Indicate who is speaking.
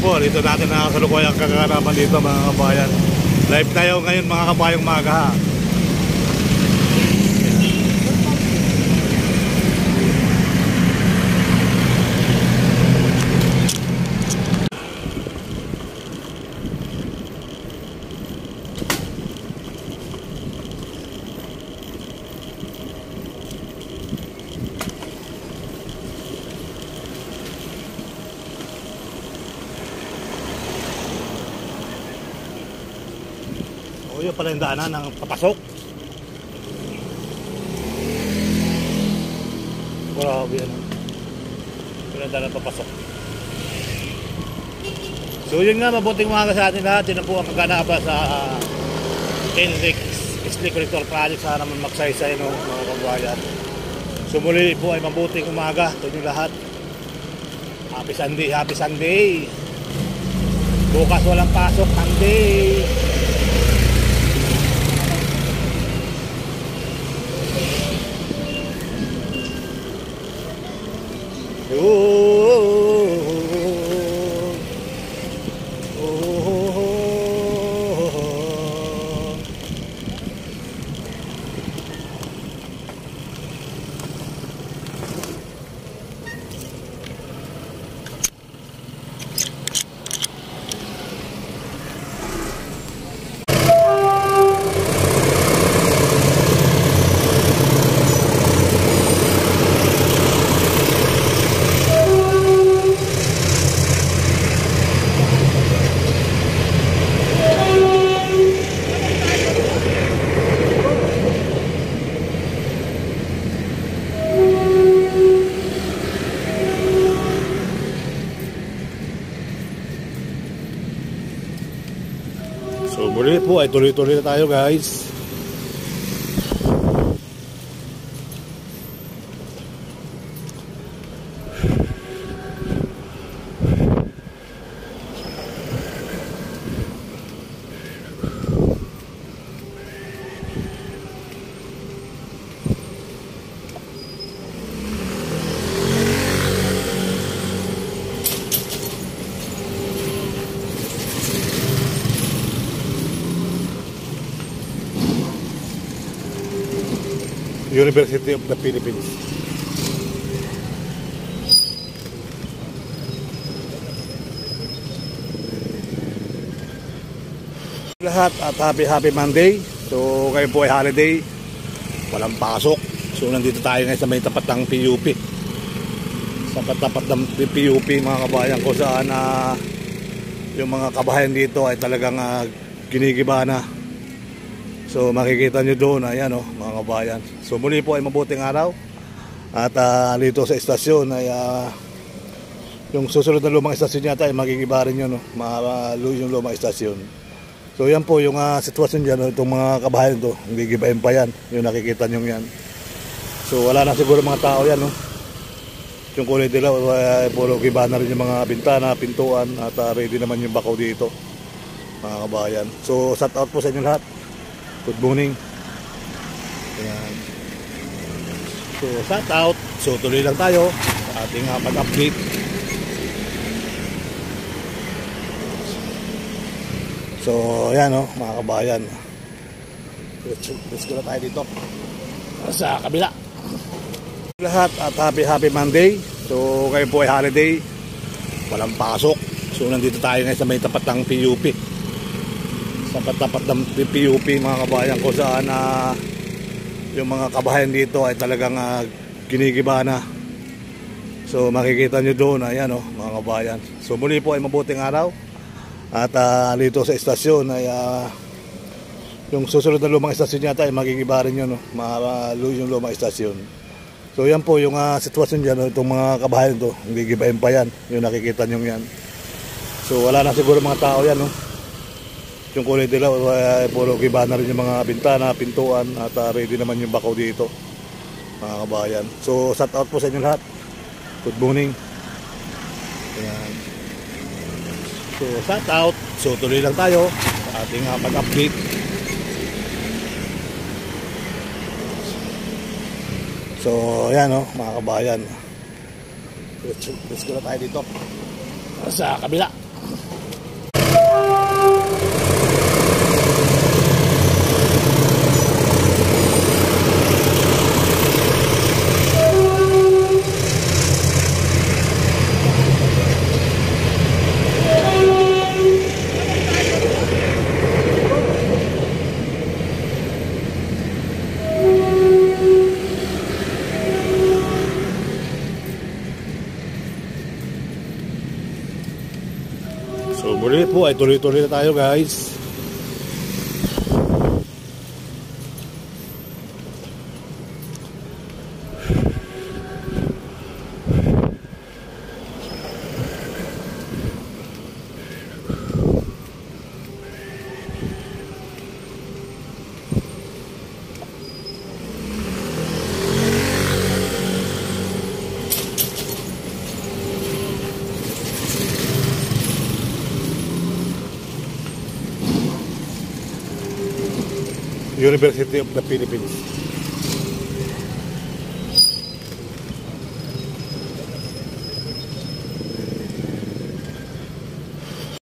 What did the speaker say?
Speaker 1: po, dito natin nakasalukuyan ang kaganapan dito mga kabayan. Live tayo ngayon mga kabayang maga ha. Yun pala yung daanan ng papasok. Grabe yan. Yun ang daanan papasok. So yun nga, mabuting umaga sa atin lahat. Yun po ang kaganapan sa NLEX Slick Collector Project. Sana naman magsaysay no, mga kabayan. So muli po ay mabuting umaga sa inyo lahat. Happy Sunday, happy Sunday. Bukas walang pasok, Sunday. So muli po ay tuloy-tuloy na tayo guys. University of the Philippines. Lahat at happy Monday. So ngayon po ay holiday. Walang pasok. So nandito tayo ngayon sa may tapat ng PUP. Sa tapat ng PUP mga kabayan ko saan yung mga kabayan dito ay talagang ginigiba na. So makikita nyo doon, ayan o mga kabayan. So muli po ay mabuting araw. At dito sa istasyon ay yung susunod na lumang istasyon yata ay magigiba rin yun, no? Yung lumang istasyon. So yan po yung sitwasyon dyan, no? Itong mga kabayan ito, gigibain pa yan. Yung nakikita nyo yan. So wala na siguro mga tao yan, no? Yung kulay nila, puro giba na rin yung mga bintana, pintuan. At ready naman yung bakaw dito mga kabayan. So shout out po sa inyo lahat. Good morning. Ayan. So shout out. So tuloy lang tayo sa ating pag-update. So ayan o mga kabayan. Let's go na tayo dito sa kabila. Lahat at happy Monday. So ngayon po ay holiday. Walang pasok. So nandito tayo ngayon sa may tapat ng PUP. Sa tapat ng PUP mga kabayan ko saan yung mga kabayan dito ay talagang ginigiba na. So makikita nyo doon, ayan o mga kabayan. So muli po ay mabuting araw. At dito sa istasyon ay yung susunod na lumang istasyon yata ay magigiba rin yun, no? Yung lumang istasyon. So yan po yung sitwasyon dyan, no? Itong mga kabayan ito, gigibain pa yan. Yung nakikita nyo yan. So wala na siguro mga tao yan, no? Yung kulay nila, puro giba na rin yung mga bintana, pintuan. At ready naman yung bakaw dito mga kabayan. So shout out po sa inyo lahat. Good morning. Ayan. So shout out. So tuloy lang tayo sa ating pag-update. So ayan o mga kabayan. Let's go na tayo dito sa kabila. So muli po ay tuloy-tuloy na tayo guys. University of the Philippines.